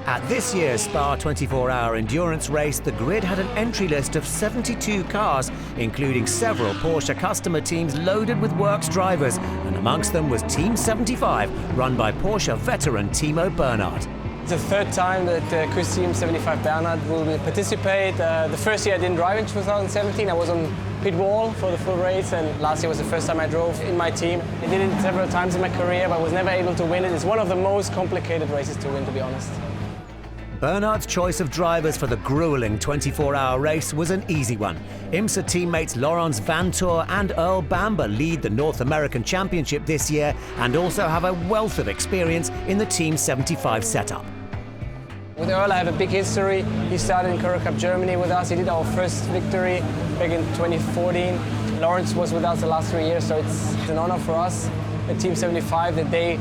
At this year's Spa 24-hour endurance race, the grid had an entry list of 72 cars, including several Porsche customer teams loaded with works drivers, and amongst them was Team 75, run by Porsche veteran Timo Bernhard. It's the third time that Chris Team 75 Bernhard will participate. The first year I didn't drive in 2017. I was on pit wall for the full race, and last year was the first time I drove in my team. I did it several times in my career, but was never able to win it. It's one of the most complicated races to win, to be honest. Bernhard's choice of drivers for the grueling 24-hour race was an easy one. IMSA teammates Laurens Vanthoor and Earl Bamber lead the North American Championship this year and also have a wealth of experience in the Team 75 setup. With Earl, I have a big history. He started in Current Cup Germany with us. He did our first victory back in 2014. Laurens was with us the last 3 years, so it's an honor for us at Team 75 that they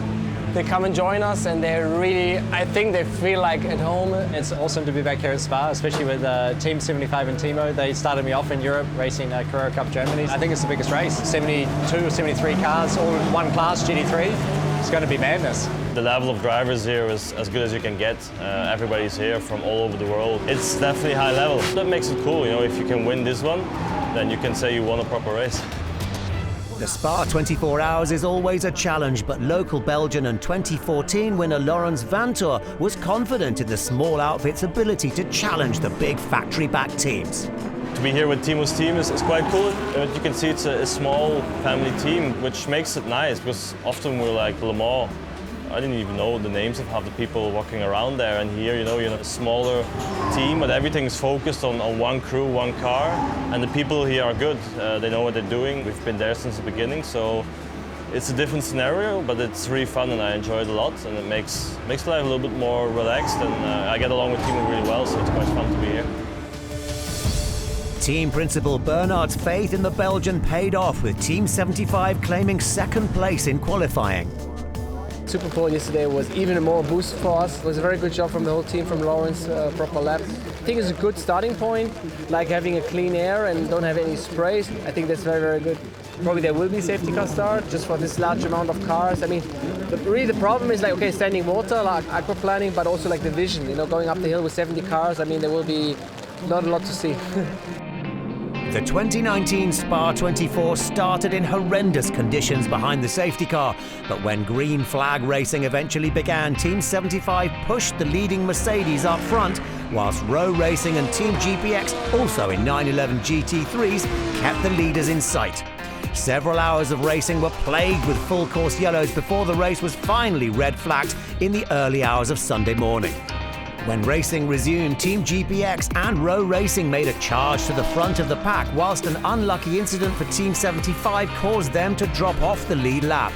come and join us, and they're really, I think they feel like at home. It's awesome to be back here at Spa, especially with Team 75 and Timo. They started me off in Europe racing Carrera Cup Germany. I think it's the biggest race. 72 or 73 cars, all in one class, GT3. It's going to be madness. The level of drivers here is as good as you can get. Everybody's here from all over the world. It's definitely high level. That makes it cool, you know, if you can win this one, then you can say you won a proper race. The Spa 24 Hours is always a challenge, but local Belgian and 2014 winner Laurens Vanthoor was confident in the small outfit's ability to challenge the big factory-backed teams. To be here with Timo's team is quite cool. You can see it's a small family team, which makes it nice, because often we're like Le Mans. I didn't even know the names of half the people walking around there, and here, you know, you're a smaller team, but everything's focused on one crew, one car, and the people here are good. They know what they're doing. We've been there since the beginning, so it's a different scenario, but it's really fun, and I enjoy it a lot, and it makes life a little bit more relaxed, and I get along with Timo really well, so it's quite fun to be here. Team principal Bernhard's faith in the Belgian paid off, with Team 75 claiming second place in qualifying. Super Bowl yesterday was even a more boost for us. It was a very good job from the whole team, from Laurens, proper lap. I think it's a good starting point, like having a clean air and don't have any sprays. I think that's very, very good. Probably there will be safety car start just for this large amount of cars. I mean, really the problem is like, okay, standing water, like aquaplaning, but also like the vision, you know, going up the hill with 70 cars. I mean, there will be not a lot to see. The 2019 Spa 24 started in horrendous conditions behind the safety car, but when green flag racing eventually began, Team 75 pushed the leading Mercedes up front, whilst Row Racing and Team GPX, also in 911 GT3s, kept the leaders in sight. Several hours of racing were plagued with full course yellows before the race was finally red flagged in the early hours of Sunday morning. When racing resumed, Team GPX and Row Racing made a charge to the front of the pack, whilst an unlucky incident for Team 75 caused them to drop off the lead lap.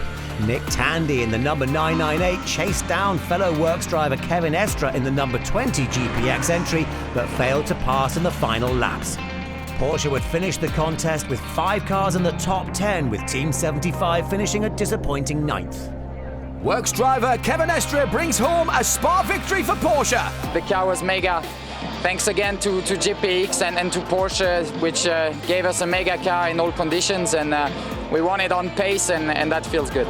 Nick Tandy in the number 998 chased down fellow works driver Kevin Estra in the number 20 GPX entry, but failed to pass in the final laps. Porsche would finish the contest with 5 cars in the top 10, with Team 75 finishing a disappointing 9th. Works driver Kevin Estra brings home a Spa victory for Porsche. The car was mega. Thanks again to GPX and to Porsche, which gave us a mega car in all conditions, and we won it on pace, and that feels good.